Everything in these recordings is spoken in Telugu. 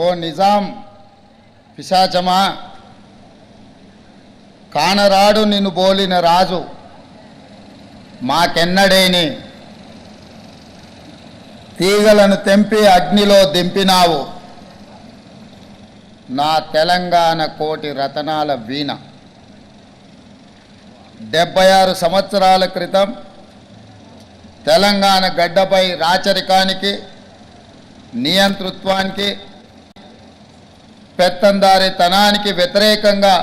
ఓ నిజాం పిశాచమా, కానరాడు నిన్ను బోలిన రాజు మాకెన్నడేని తీగలను తెంపి అగ్నిలో దింపినావు నా తెలంగాణ కోటి రతనాల వీణ. 76 సంవత్సరాల క్రితం తెలంగాణ గడ్డపై రాచరికానికి, నియంతృత్వానికి, పెత్తందారితనానికి వ్యతిరేకంగా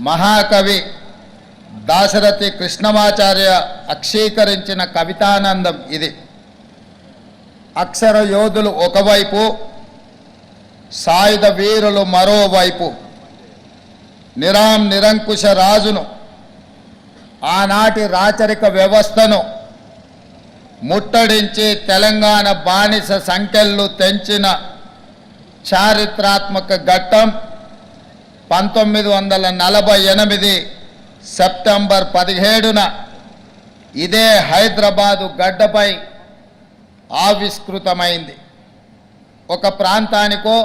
మహాకవి దాశరథి కృష్ణమాచార్య అక్షీకరించిన కవితానందం ఇది. అక్షర యోధులు ఒకవైపు, సాయుధ వీరులు మరోవైపు. నిరంకుశ రాజును, ఆనాటి రాచరిక వ్యవస్థను ముట్టడించి తెలంగాణ బానిస సంఖ్యలు తెంచిన చారిత్రాత్మక ఘట్టం 1948 సెప్టెంబర్ 17న ఇదే హైదరాబాదు గడ్డపై ఆవిష్కృతమైంది. ఒక ప్రాంతానికో,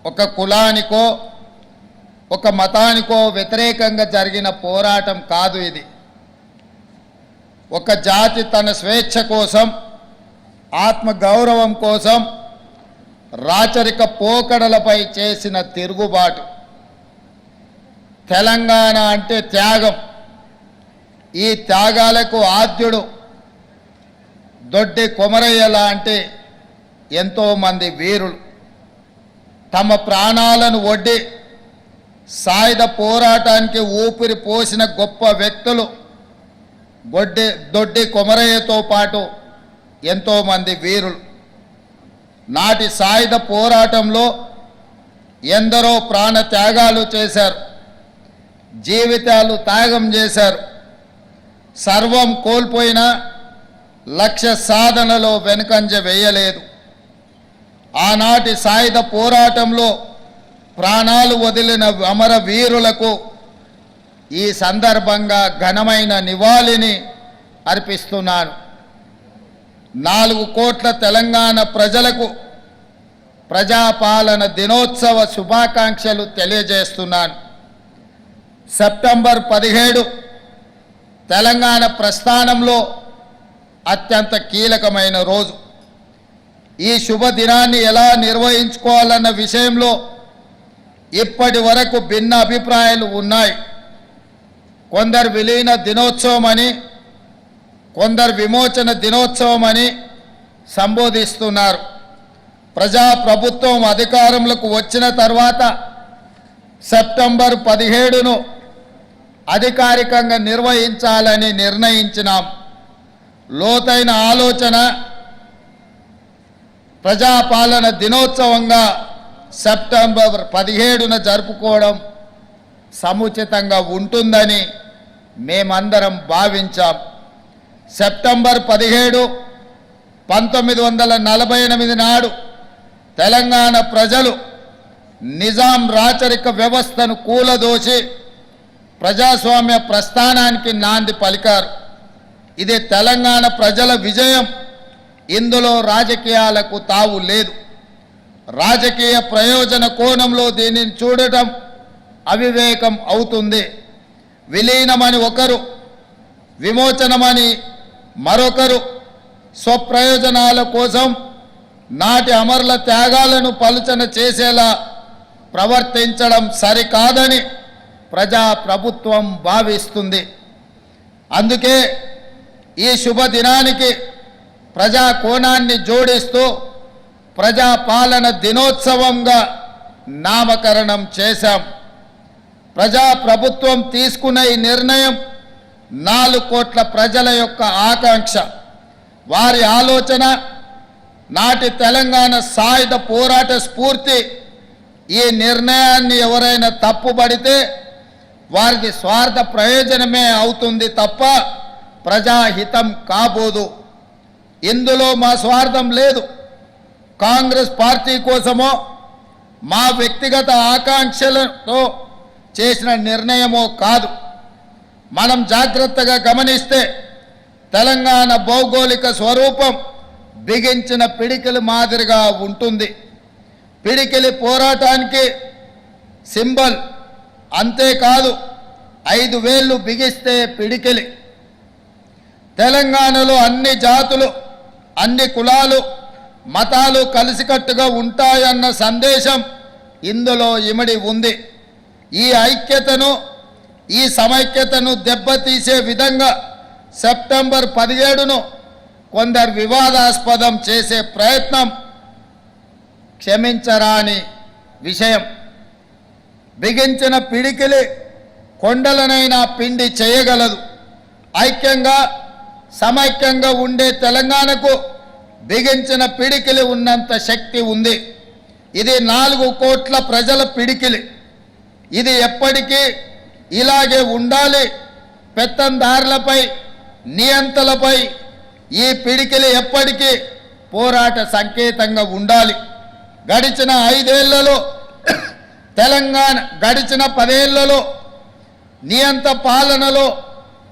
ఒక కులానికో, ఒక మతానికో వ్యతిరేకంగా జరిగిన పోరాటం కాదు ఇది. ఒక జాతి తన స్వేచ్ఛ కోసం, ఆత్మగౌరవం కోసం రాచరిక పోకడలపై చేసిన తిరుగుబాటు. తెలంగాణ అంటే త్యాగం. ఈ త్యాగాలకు ఆద్యుడు దొడ్డి కొమరయ్య లాంటి ఎంతోమంది వీరులు తమ ప్రాణాలను ఒడ్డి సాయుధ పోరాటానికి ఊపిరి పోసిన గొప్ప వ్యక్తులు దొడ్డి కొమరయ్యతో పాటు ఎంతోమంది వీరులు. నాటి సాయుధ పోరాటంలో ఎందరో ప్రాణ త్యాగాలు చేశారు, జీవితాలు త్యాగం చేశారు. సర్వం కోల్పోయినా లక్ష్య సాధనలో వెనుకంజ వేయలేదు. ఆనాటి సాయుధ పోరాటంలో ప్రాణాలు వదిలిన అమర వీరులకు ఈ సందర్భంగా ఘనమైన నివాళిని అర్పిస్తున్నాను. 4 కోట్ల తెలంగాణ ప్రజలకు ప్రజాపాలన దినోత్సవ శుభాకాంక్షలు తెలియజేస్తున్నాను. సెప్టెంబర్ 17 తెలంగాణ ప్రస్థానంలో అత్యంత కీలకమైన రోజు. ఈ శుభదినాన్ని ఎలా నిర్వహించుకోవాలన్న విషయంలో ఇప్పటి వరకు భిన్న అభిప్రాయాలు ఉన్నాయి. కొందరు విలీన దినోత్సవం అని, కొందరు విమోచన దినోత్సవం అని సంబోధిస్తున్నారు. ప్రజాప్రభుత్వం అధికారంలోకి వచ్చిన తర్వాత సెప్టెంబర్ 17ను అధికారికంగా నిర్వహించాలని నిర్ణయించినాం. లోతైన ఆలోచన ప్రజాపాలన దినోత్సవంగా సెప్టెంబర్ 17న జరుపుకోవడం సముచితంగా ఉంటుందని మేమందరం భావించాం. సెప్టెంబర్ 17 1948 నాడు తెలంగాణ ప్రజలు నిజాం రాచరిక వ్యవస్థను కూలదోసి ప్రజాస్వామ్య ప్రస్థానానికి నాంది పలికారు. ఇది తెలంగాణ ప్రజల విజయం. ఇందులో రాజకీయాలకు తావు లేదు. రాజకీయ ప్రయోజన కోణంలో దీనిని చూడటం అవివేకం అవుతుంది. విలీనమని ఒకరు, విమోచనమని మరొకరు స్వప్రయోజనాల కోసం నాటి అమరుల త్యాగాలను పలుచన చేసేలా ప్రవర్తించడం సరికాదని ప్రజాప్రభుత్వం భావిస్తుంది. అందుకే ఈ శుభదినానికి ప్రజా కోణాన్ని జోడిస్తూ ప్రజాపాలన దినోత్సవంగా నామకరణం చేశాం. ప్రజాప్రభుత్వం తీసుకున్న ఈ నిర్ణయం 4 కోట్ల ప్రజల యొక్క ఆకాంక్ష, వారి ఆలోచన, నాటి తెలంగాణ సాయుధ పోరాట స్ఫూర్తి. ఈ నిర్ణయాన్ని ఎవరైనా తప్పుపడితే వారిది స్వార్థ ప్రయోజనమే అవుతుంది తప్ప ప్రజాహితం కాబోదు. ఇందులో మా స్వార్థం లేదు. కాంగ్రెస్ పార్టీ కోసమో మా వ్యక్తిగత ఆకాంక్షలతో చేసిన నిర్ణయమో కాదు. మనం జాగ్రత్తగా గమనిస్తే తెలంగాణ భౌగోళిక స్వరూపం బిగించిన పిడికిల మాదిరిగా ఉంటుంది. పిడికిలి పోరాటానికి సింబల్. అంతేకాదు 5 వేళ్ళు బిగిస్తే పిడికిలి. తెలంగాణలో అన్ని జాతులు, అన్ని కులాలు, మతాలు కలిసికట్టుగా ఉంటాయన్న సందేశం ఇందులో ఇమిడి ఉంది. ఈ ఐక్యతను, ఈ సమైక్యతను దెబ్బతీసే విధంగా సెప్టెంబర్ 17ను కొందరు వివాదాస్పదం చేసే ప్రయత్నం క్షమించరాని విషయం. బిగించిన పిడికిలి కొండలనైనా పిండి చేయగలదు. ఐక్యంగా సమైక్యంగా ఉండే తెలంగాణకు బిగించిన పిడికిలి ఉన్నంత శక్తి ఉంది. ఇది 4 కోట్ల ప్రజల పిడికిలి. ఇది ఎప్పటికీ ఇలాగే ఉండాలి. పెత్తందారులపై, నియంతలపై ఈ పిడికిలి ఎప్పటికీ పోరాట సంకేతంగా ఉండాలి. గడిచిన 5 ఏళ్లలో తెలంగాణ, గడిచిన 10 ఏళ్లలో నియంత పాలనలో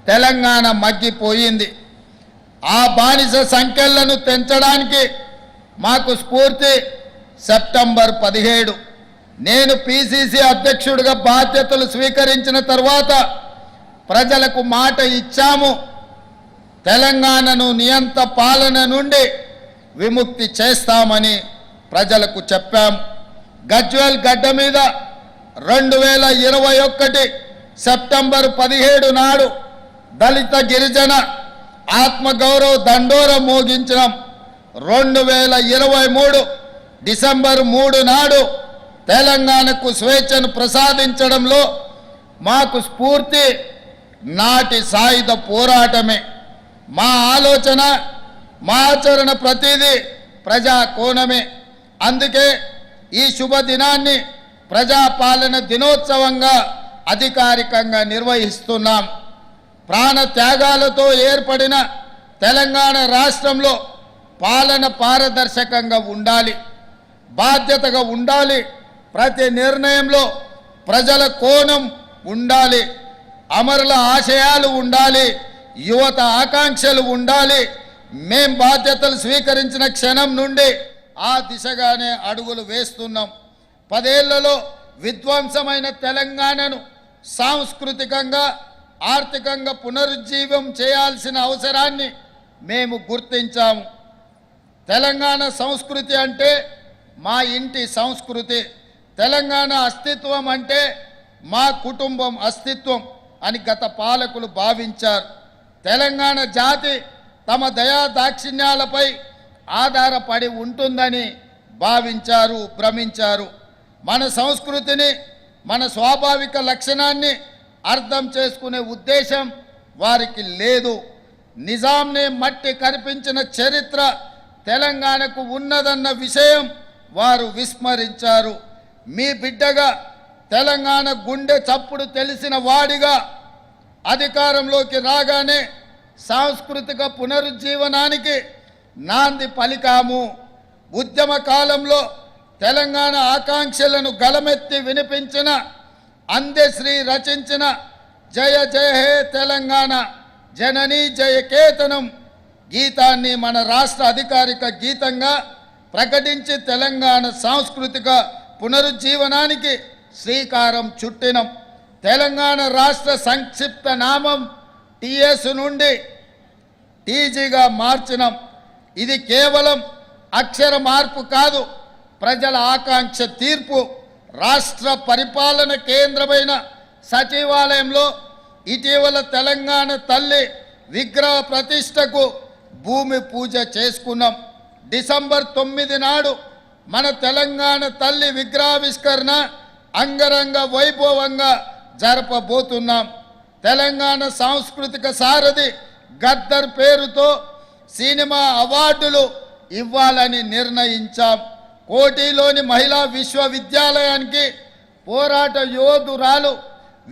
తెలంగాణ మగ్గిపోయింది. ఆ బానిస సంఖ్యలను తెంచడానికి మాకు స్ఫూర్తి సెప్టెంబర్ 17. నేను పిసిసి అధ్యక్షుడిగా బాధ్యతలు స్వీకరించిన తర్వాత ప్రజలకు మాట ఇచ్చాము. తెలంగాణను నియంత పాలన నుండి విముక్తి చేస్తామని ప్రజలకు చెప్పాము. గజ్వేల్ గడ్డ మీద 2021 సెప్టెంబర్ 17 నాడు దళిత గిరిజన ఆత్మగౌరవ దండోర మోగించడం. 2023 డిసెంబర్ 3 నాడు తెలంగాణకు స్వేచ్ఛను ప్రసాదించడంలో మాకు స్ఫూర్తి నాటి సాయుధ పోరాటమే. మా ఆలోచన, మా ఆచరణ ప్రతిదీ ప్రజా కోణమే. అందుకే ఈ శుభదినాన్ని ప్రజాపాలన దినోత్సవంగా అధికారికంగా నిర్వహిస్తున్నాం. ప్రాణ త్యాగాలతో ఏర్పడిన తెలంగాణ రాష్ట్రంలో పాలన పారదర్శకంగా ఉండాలి, బాధ్యతగా ఉండాలి. ప్రతి నిర్ణయంలో ప్రజల కోణం ఉండాలి, అమరుల ఆశయాలు ఉండాలి, యువత ఆకాంక్షలు ఉండాలి. మేం బాధ్యతలు స్వీకరించిన క్షణం నుండి ఆ దిశగానే అడుగులు వేస్తున్నాం. 10 ఏళ్లలో విధ్వంసమైన తెలంగాణను సాంస్కృతికంగా, ఆర్థికంగా పునరుజ్జీవం చేయాల్సిన అవసరాన్ని మేము గుర్తించాము. తెలంగాణ సంస్కృతి అంటే మా ఇంటి సంస్కృతి. తెలంగాణ అస్తిత్వం అంటే మా కుటుంబం అస్తిత్వం అని గత పాలకులు భావించారు. తెలంగాణ జాతి తమ దయా దాక్షిణ్యాలపై ఆధారపడి ఉంటుందని భావించారు, భ్రమించారు. మన సంస్కృతిని, మన స్వాభావిక లక్షణాన్ని అర్థం చేసుకునే ఉద్దేశం వారికి లేదు. నిజాంనే మట్టి కనిపించిన చరిత్ర తెలంగాణకు ఉన్నదన్న విషయం వారు విస్మరించారు. మీ బిడ్డగా, తెలంగాణ గుండె చప్పుడు తెలిసిన వాడిగా అధికారంలోకి రాగానే సాంస్కృతిక పునరుజ్జీవనానికి నాంది పలికాము. ఉద్యమ కాలంలో తెలంగాణ ఆకాంక్షలను గలమెత్తి వినిపించిన, అందశ్రీ రచించిన జయ జయ హే తెలంగాణ జననీ జయకేతనం గీతాన్ని మన రాష్ట్ర అధికారిక గీతంగా ప్రకటించి తెలంగాణ సాంస్కృతిక పునరుజ్జీవనానికి శ్రీకారం చుట్టినం. తెలంగాణ రాష్ట్ర సంక్షిప్త నామం టీఎస్ నుండి టీజీగా మార్చినం. ఇది కేవలం అక్షర మార్పు కాదు, ప్రజల ఆకాంక్ష తీర్పు. రాష్ట్ర పరిపాలన కేంద్రమైన సచివాలయంలో ఇటీవల తెలంగాణ తల్లి విగ్రహ ప్రతిష్టకు భూమి పూజ చేసుకున్నాం. డిసెంబర్ 9 నాడు మన తెలంగాణ తల్లి విగ్రహావిష్కరణ అంగరంగ వైభవంగా జరపబోతున్నాం. తెలంగాణ సాంస్కృతిక సారథి గద్దర్ పేరుతో సినిమా అవార్డులు ఇవ్వాలని నిర్ణయించాం. కోటిలోని మహిళా విశ్వవిద్యాలయానికి పోరాట యోధురాలు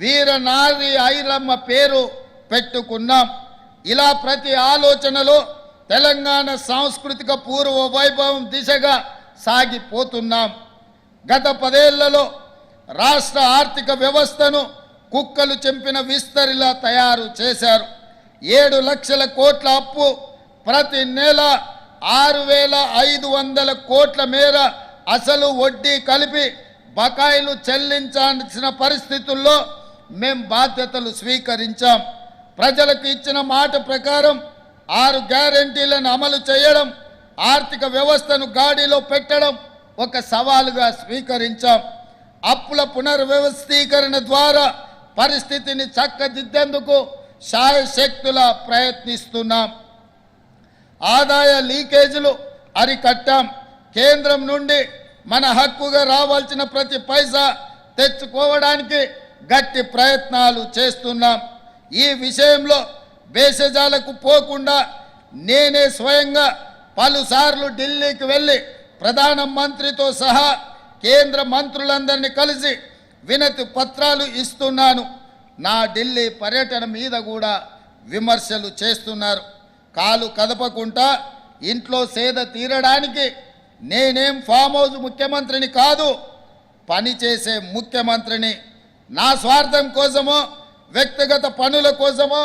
వీరనారి ఐలమ్మ పేరు పెట్టుకున్నాం. ఇలా ప్రతి ఆలోచనలో తెలంగాణ సాంస్కృతిక పూర్వ వైభవం దిశగా సాగిపోతున్నాం. గత 10 ఏళ్లలో రాష్ట్ర ఆర్థిక వ్యవస్థను కుక్కలు చెంపిన విస్తరిలా తయారు చేశారు. 7 లక్షల కోట్ల అప్పు, ప్రతి నెల 6,500 కోట్ల మేర అసలు వడ్డీ కలిపి బకాయిలు చెల్లించాల్సిన పరిస్థితుల్లో మేము బాధ్యతలు స్వీకరించాం. ప్రజలకు ఇచ్చిన మాట ప్రకారం 6 గ్యారెంటీలను అమలు చేయడం, ఆర్థిక వ్యవస్థను గాడిలో పెట్టడం ఒక సవాలుగా స్వీకరించాం. అప్పుల పునర్వ్యవస్థీకరణ ద్వారా పరిస్థితిని చక్కదిద్దేందుకు శాయశక్తులా ప్రయత్నిస్తున్నాం. ఆదాయ లీకేజీలు అరికట్టాం. కేంద్రం నుండి మన హక్కుగా రావాల్సిన ప్రతి పైసా తెచ్చుకోవడానికి గట్టి ప్రయత్నాలు చేస్తున్నాం. ఈ విషయంలో భేషజాలకు పోకుండా నేనే స్వయంగా పలుసార్లు ఢిల్లీకి వెళ్ళి ప్రధానమంత్రితో సహా కేంద్ర మంత్రులందరినీ కలిసి వినతి పత్రాలు ఇస్తున్నాను. నా ఢిల్లీ పర్యటన మీద కూడా విమర్శలు చేస్తున్నారు. కాలు కదపకుండా ఇంట్లో సేద తీరడానికి నేనేం ఫామ్ హౌస్ ముఖ్యమంత్రిని కాదు, పనిచేసే ముఖ్యమంత్రిని. నా స్వార్థం కోసమో వ్యక్తిగత పనుల కోసమో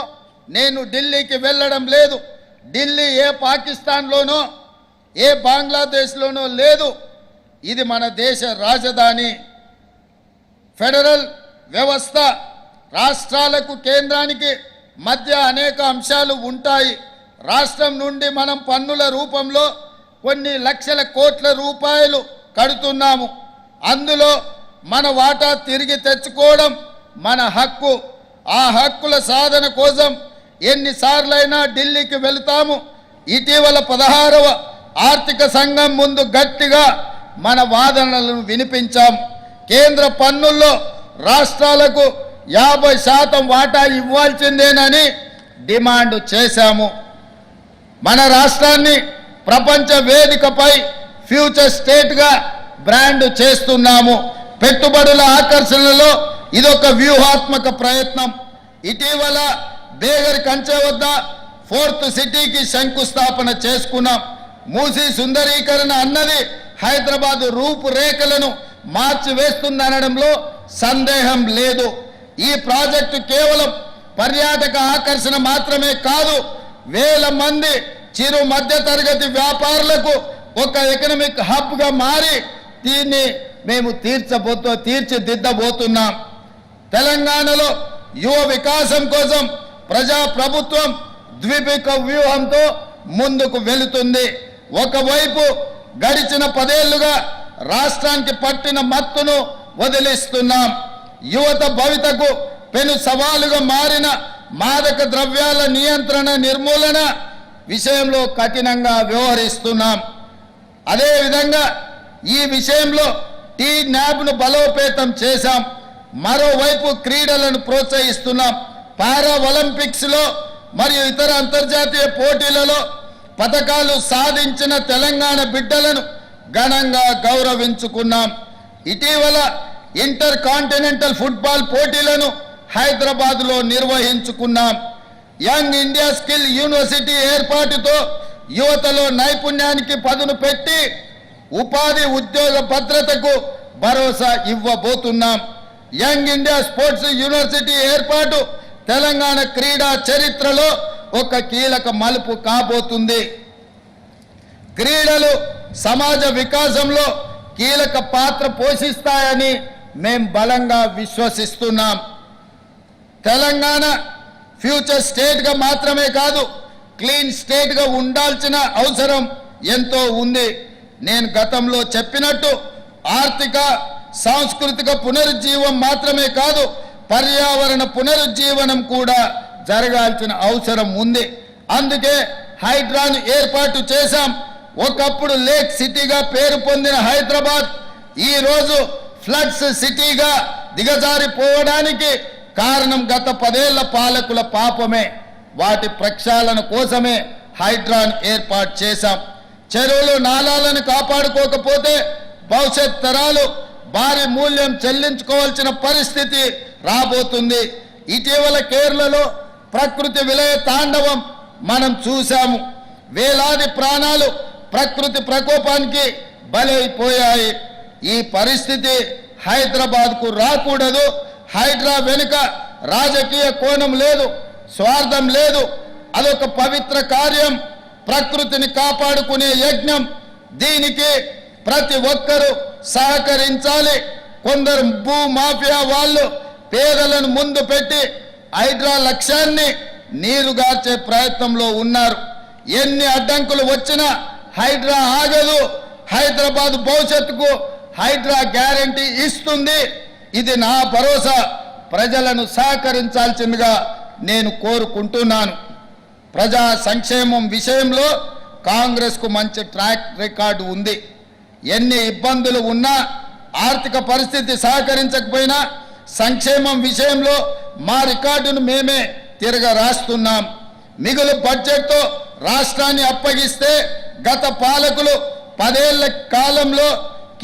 నేను ఢిల్లీకి వెళ్ళడం లేదు. ఢిల్లీ ఏ పాకిస్తాన్లోనో ఏ బంగ్లాదేశ్లోనో లేదు. ఇది మన దేశ రాజధాని. ఫెడరల్ వ్యవస్థ రాష్ట్రాలకు కేంద్రానికి మధ్య అనేక అంశాలు ఉంటాయి. రాష్ట్రం నుండి మనం పన్నుల రూపంలో కొన్ని లక్షల కోట్ల రూపాయలు కడుతున్నాము. అందులో మన వాటా తిరిగి తెచ్చుకోవడం మన హక్కు. ఆ హక్కుల సాధన కోసం ఎన్నిసార్లైనా ఢిల్లీకి వెళుతాము. ఇటీవల 16వ ఆర్థిక సంఘం ముందు గట్టిగా మన వాదనలను వినిపించాం. కేంద్ర పన్నుల్లో రాష్ట్రాలకు 50% వాటా ఇవ్వాల్సిందేనని డిమాండ్ చేశాము. మన రాష్ట్రాన్ని ప్రపంచ వేదికపై ఫ్యూచర్ స్టేట్గా బ్రాండ్ చేస్తున్నాము. పెట్టుబడుల ఆకర్షణలో ఇదొక వ్యూహాత్మక ప్రయత్నం. ఇటీవల బేగర్ కంచె వద్ద 4th సిటీకి శంకుస్థాపన చేసుకున్నాం. మూసీ సుందరీకరణ అన్నది హైదరాబాద్ రూపురేఖలను మార్చివేస్తుందనడంలో సందేహం లేదు. ఈ ప్రాజెక్టు కేవలం పర్యాటక ఆకర్షణ మాత్రమే కాదు, వేల మంది చిరు మధ్యతరగతి వ్యాపారులకు ఒక ఎకనామిక్ హబ్గా మారి దీన్ని మేము తీర్చిదిద్దబోతున్నాం. తెలంగాణలో యువ వికాసం కోసం ప్రజాప్రభుత్వం ద్విముఖ వ్యూహంతో ముందుకు వెళుతుంది. ఒకవైపు గడిచిన 10 ఏళ్లుగా రాష్ట్రానికి పట్టిన మత్తును వదిలిస్తున్నాం. యువత భవితకు పెను సవాలుగా మారిన మాదక ద్రవ్యాల నియంత్రణ నిర్మూలన విషయంలో కఠినంగా వ్యవహరిస్తున్నాం. అదేవిధంగా ఈ విషయంలో టీనాబ్ను బలోపేతం చేశాం. మరోవైపు క్రీడలను ప్రోత్సహిస్తున్నాం. పారా ఒలింపిక్స్లో మరియు ఇతర అంతర్జాతీయ పోటీలలో పతకాలు సాధించిన తెలంగాణ బిడ్డలను ఘనంగా గౌరవించుకున్నాం. ఇటీవల ఇంటర్ కాంటినెంటల్ ఫుట్బాల్ పోటీలను హైదరాబాద్లో నిర్వహించుకున్నాం. యంగ్ ఇండియా స్కిల్ యూనివర్సిటీ ఏర్పాటుతో యువతలో నైపుణ్యానికి పదును పెట్టి ఉపాధి ఉద్యోగ భద్రతకు భరోసా ఇవ్వబోతున్నాం. యంగ్ ఇండియా స్పోర్ట్స్ యూనివర్సిటీ ఏర్పాటు తెలంగాణ క్రీడా చరిత్రలో ఒక కీలక మలుపు కాబోతుంది. క్రీడలు సమాజ వికాసంలో కీలక పాత్ర పోషిస్తాయని మేము బలంగా విశ్వసిస్తున్నాం. తెలంగాణ ఫ్యూచర్ స్టేట్గా మాత్రమే కాదు, క్లీన్ స్టేట్గా ఉండాల్సిన అవసరం ఎంతో ఉంది. నేను గతంలో చెప్పినట్టు ఆర్థిక సాంస్కృతిక పునరుజ్జీవం మాత్రమే కాదు, పర్యావరణ పునరుజ్జీవనం కూడా జరగాల్సిన అవసరం ఉంది. అందుకే హైడ్రాను ఏర్పాటు చేశాం. ఒకప్పుడు లేక్ సిటీగా పేరు పొందిన హైదరాబాద్ ఈరోజు ఫ్లడ్స్ సిటీగా దిగజారిపోవడానికి కారణం గత 10 ఏళ్ల పాలకుల పాపమే. వాటి ప్రక్షాళన కోసమే హైడ్రాన్ ఏర్పాటు చేశాం. చెరువులు నాలాలను కాపాడుకోకపోతే భవిష్యత్ తరాలు భారీ మూల్యం చెల్లించుకోవాల్సిన పరిస్థితి రాబోతుంది. ఇటీవల కేరళలో ప్రకృతి విలయ తాండవం మనం చూశాము. వేలాది ప్రాణాలు ప్రకృతి ప్రకోపానికి బలైపోయాయి. ఈ పరిస్థితి హైదరాబాద్కు రాకూడదు. హైడ్రా వెనుక రాజకీయ కోణం లేదు, స్వార్థం లేదు. అదొక పవిత్ర కార్యం, ప్రకృతిని కాపాడుకునే యజ్ఞం. దీనికి ప్రతి ఒక్కరూ సహకరించాలి. కొందరు భూ మాఫియా వాళ్ళు పేదలను ముందు పెట్టి హైడ్రా లక్ష్యాన్ని నీరుగార్చే ప్రయత్నంలో ఉన్నారు. ఎన్ని అడ్డంకులు వచ్చినా హైడ్రా ఆగదు. హైదరాబాద్ భవిష్యత్తుకు హైడ్రా గ్యారంటీ ఇస్తుంది. ఇది నా భరోసా. ప్రజలను సహకరించాల్సిందిగా నేను కోరుకుంటున్నాను. ప్రజా సంక్షేమం విషయంలో కాంగ్రెస్కు మంచి ట్రాక్ రికార్డు ఉంది. ఎన్ని ఇబ్బందులు ఉన్నా, ఆర్థిక పరిస్థితి సహకరించకపోయినా సంక్షేమం విషయంలో మా రికార్డును మేమే తిరగ రాస్తున్నాం. మిగులు బడ్జెట్తో రాష్ట్రాన్ని అప్పగిస్తే గత పాలకులు 10 ఏళ్ల కాలంలో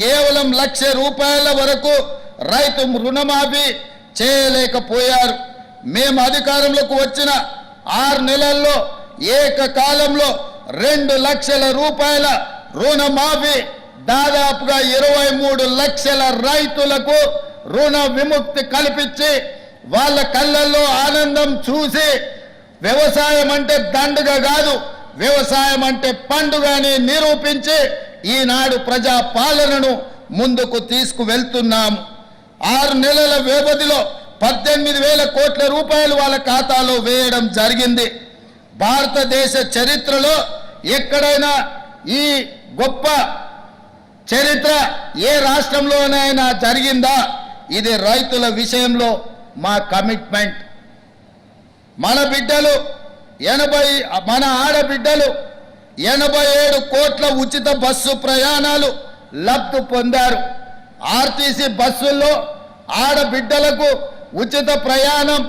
కేవలం ₹1,00,000 వరకు రైతు రుణమాఫీ చేయలేకపోయారు. మేము అధికారంలోకి వచ్చిన 6 నెలల్లో ఏకకాలంలో ₹2 లక్షల రుణమాఫీ, దాదాపుగా 23 లక్షల రైతులకు రుణ విముక్తి కల్పించి వాళ్ళ కళ్ళల్లో ఆనందం చూసి వ్యవసాయం అంటే దండుగ కాదు, వ్యవసాయం అంటే పండుగ అని నిరూపించి ఈనాడు ప్రజా పాలనను ముందుకు తీసుకువెళ్తున్నాము. 6 నెలల వ్యవధిలో 18,000 కోట్ల రూపాయలు వాళ్ళ ఖాతాలో వేయడం జరిగింది. భారతదేశ చరిత్రలో ఎక్కడైనా ఈ గొప్ప చరిత్ర ఏ రాష్ట్రంలోనైనా జరిగిందా? ఇది రైతుల విషయంలో మా కమిట్మెంట్. మన ఆడబిడ్డలు 87 కోట్ల ఉచిత బస్సు ప్రయాణాలు లబ్ధి పొందారు. ఆర్టీసీ బస్సుల్లో ఆడబిడ్డలకు ఉచిత ప్రయాణం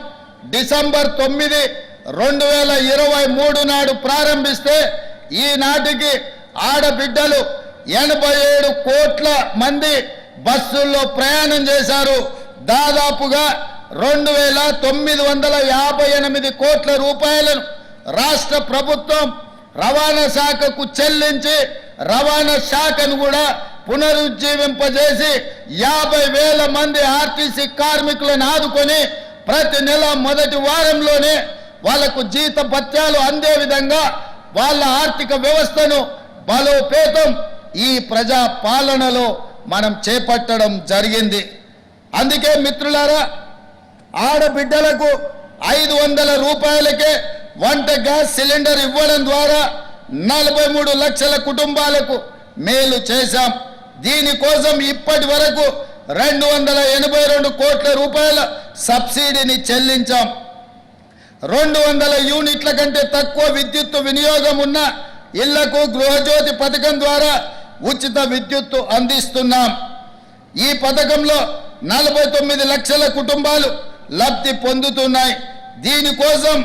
డిసెంబర్ 9, 2023 నాడు ప్రారంభిస్తే ఈనాటికి ఆడబిడ్డలు 87 కోట్ల మంది బస్సుల్లో ప్రయాణం చేశారు. దాదాపుగా 2,958 కోట్ల రూపాయలను రాష్ట్ర ప్రభుత్వం రవాణా శాఖకు చెల్లించి రవాణా శాఖను కూడా పునరుజ్జీవింపజేసి 50,000 మంది ఆర్టీసీ కార్మికులను ఆదుకొని ప్రతి నెల మొదటి వారంలోనే వాళ్లకు జీత భత్యాలు అందే విధంగా వాళ్ళ ఆర్థిక వ్యవస్థను బలోపేతం ఈ ప్రజా పాలనలో మనం చేపట్టడం జరిగింది. అందుకే మిత్రులారా, ఆడబిడ్డలకు 500 రూపాయలకే వంట గ్యాస్ సిలిండర్ ఇవ్వడం ద్వారా 43 లక్షల కుటుంబాలకు మేలు చేశాం. దీనికోసం ఇప్పటి వరకు 282 కోట్ల రూపాయల సబ్సిడీని చెల్లించాం. 200 యూనిట్ల కంటే తక్కువ విద్యుత్తు వినియోగం ఉన్న ఇళ్లకు గృహజ్యోతి పథకం ద్వారా ఉచిత విద్యుత్తు అందిస్తున్నాం. ఈ పథకంలో 49 లక్షల కుటుంబాలు లబ్ధి పొందుతున్నాయి. దీనికోసం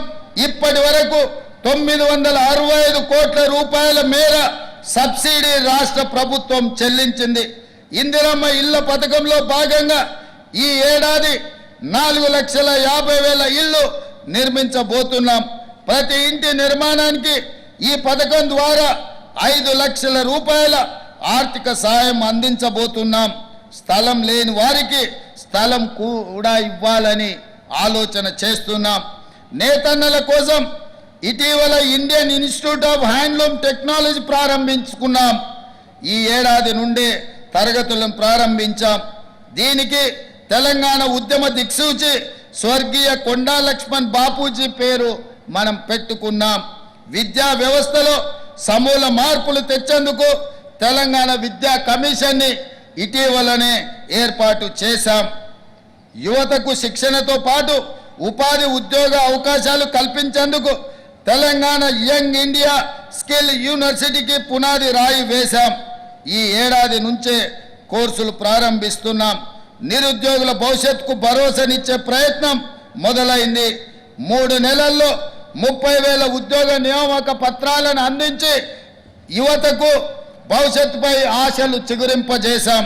ఇప్పటి వరకు 965 కోట్ల రూపాయల మేర సబ్సిడీ రాష్ట్ర ప్రభుత్వం చెల్లించింది. ఇందిరమ్మ ఇళ్ల పథకంలో భాగంగా ఈ ఏడాది 4,50,000 ఇళ్లు నిర్మించబోతున్నాం. ప్రతి ఇంటి నిర్మాణానికి ఈ పథకం ద్వారా 5 లక్షల రూపాయల ఆర్థిక సహాయం అందించబోతున్నాం. స్థలం లేని వారికి స్థలం కూడా ఇవ్వాలని ఆలోచన చేస్తున్నాం. నేతన్నల కోసం ఇటీవల Indian institute of handloom technology ప్రారంభించుకున్నాం. ఈ ఏడాది నుండే తరగతులను ప్రారంభించాం. దీనికి తెలంగాణ ఉద్యమ దిక్సూచి స్వర్గీయ కొండా లక్ష్మణ్ బాపూజీ పేరు మనం పెట్టుకున్నాం. విద్యా వ్యవస్థలో సమూల మార్పులు తెచ్చేందుకు తెలంగాణ విద్యా కమిషన్ని ఇటీవలనే ఏర్పాటు చేశాం. యువతకు శిక్షణతో పాటు ఉపాధి ఉద్యోగ అవకాశాలు కల్పించేందుకు తెలంగాణ యంగ్ ఇండియా స్కిల్ యూనివర్సిటీకి పునాది రాయి వేశాం. ఈ ఏడాది నుంచే కోర్సులు ప్రారంభిస్తున్నాం. నిరుద్యోగుల భవిష్యత్తుకు భరోసానిచ్చే ప్రయత్నం మొదలైంది. 3 నెలల్లో 30,000 ఉద్యోగ నియామక పత్రాలను అందించి యువతకు భవిష్యత్తుపై ఆశలు చిగురింపజేశాం.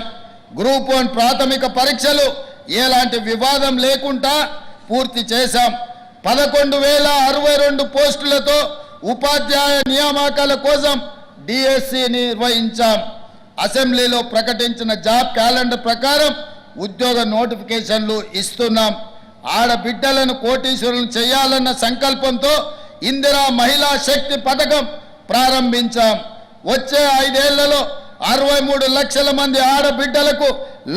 గ్రూప్ 1 ప్రాథమిక పరీక్షలు ఎలాంటి వివాదం లేకుండా పూర్తి చేశాం. 11,062 పోస్టులతో ఉపాధ్యాయ నియామకాల కోసం డిఎస్సి నిర్వహించాం. అసెంబ్లీలో ప్రకటించిన జాబ్ క్యాలెండర్ ప్రకారం ఉద్యోగ నోటిఫికేషన్లు ఇస్తున్నాం. ఆడబిడ్డలను కోటీశ్వరులను చేయాలన్న సంకల్పంతో ఇందిరా మహిళా శక్తి పథకం ప్రారంభించాం. వచ్చే 5 ఏళ్లలో 63 లక్షల మంది ఆడబిడ్డలకు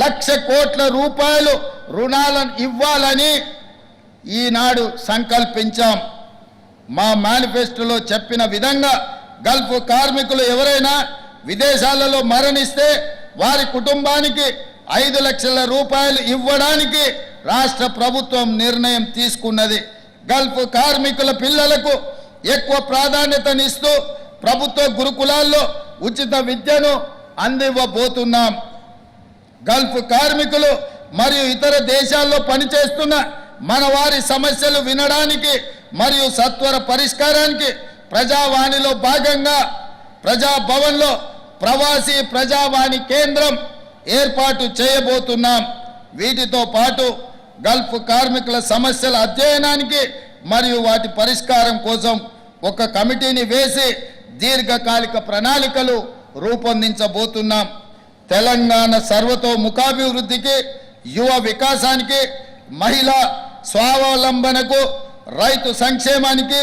1,00,000 కోట్ల రూపాయలు రుణాలను ఇవ్వాలని ఈనాడు సంకల్పించాం. మా మేనిఫెస్టోలో చెప్పిన విధంగా గల్ఫ్ కార్మికులు ఎవరైనా విదేశాలలో మరణిస్తే వారి కుటుంబానికి 5 లక్షల రూపాయలు ఇవ్వడానికి రాష్ట్ర ప్రభుత్వం నిర్ణయం తీసుకున్నది. గల్ఫ్ కార్మికుల పిల్లలకు ఎక్కువ ప్రాధాన్యతనిస్తూ ప్రభుత్వ గురుకులాల్లో ఉచిత విద్యను అందివ్వబోతున్నాం. గల్ఫ్ కార్మికులు మరియు ఇతర దేశాల్లో పనిచేస్తున్న మన వారి సమస్యలు వినడానికి మరియు సత్వర పరిష్కారానికి ప్రజావాణిలో భాగంగా ప్రజాభవన్లో ప్రవాసీ ప్రజావాణి కేంద్రం ఏర్పాటు చేయబోతున్నాం. వీటితో పాటు గల్ఫ్ కార్మికుల సమస్యల అధ్యయనానికి మరియు వాటి పరిష్కారం కోసం ఒక కమిటీని వేసి దీర్ఘకాలిక ప్రణాళికలు రూపొందించబోతున్నాం. తెలంగాణ సర్వతోముఖాభివృద్ధికి, యువ వికాసానికి, మహిళా స్వావలంబనకు, రైతు సంక్షేమానికి,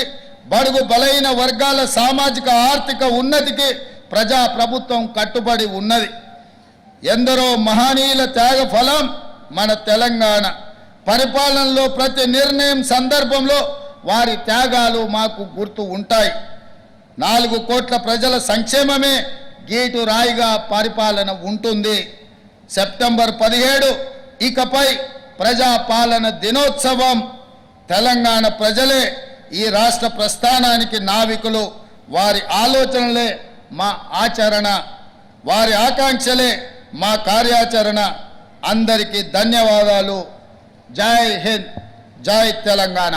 బడుగు బలైన వర్గాల సామాజిక ఆర్థిక ఉన్నతికి ప్రజా ప్రభుత్వం కట్టుబడి ఉన్నది. ఎందరో మహనీయుల త్యాగ ఫలం మన తెలంగాణ. పరిపాలనలో ప్రతి నిర్ణయం సందర్భంలో వారి త్యాగాలు మాకు గుర్తు ఉంటాయి. 4 కోట్ల ప్రజల సంక్షేమమే గీటు రాయిగా పరిపాలన ఉంటుంది. సెప్టెంబర్ 17 ఇకపై ప్రజాపాలన దినోత్సవం. తెలంగాణ ప్రజలే ఈ రాష్ట్ర ప్రస్థానానికి నావికులు. వారి ఆలోచనలే మా ఆచరణ, వారి ఆకాంక్షలే మా కార్యాచరణ. అందరికీ ధన్యవాదాలు. జై హింద్, జై తెలంగాణ.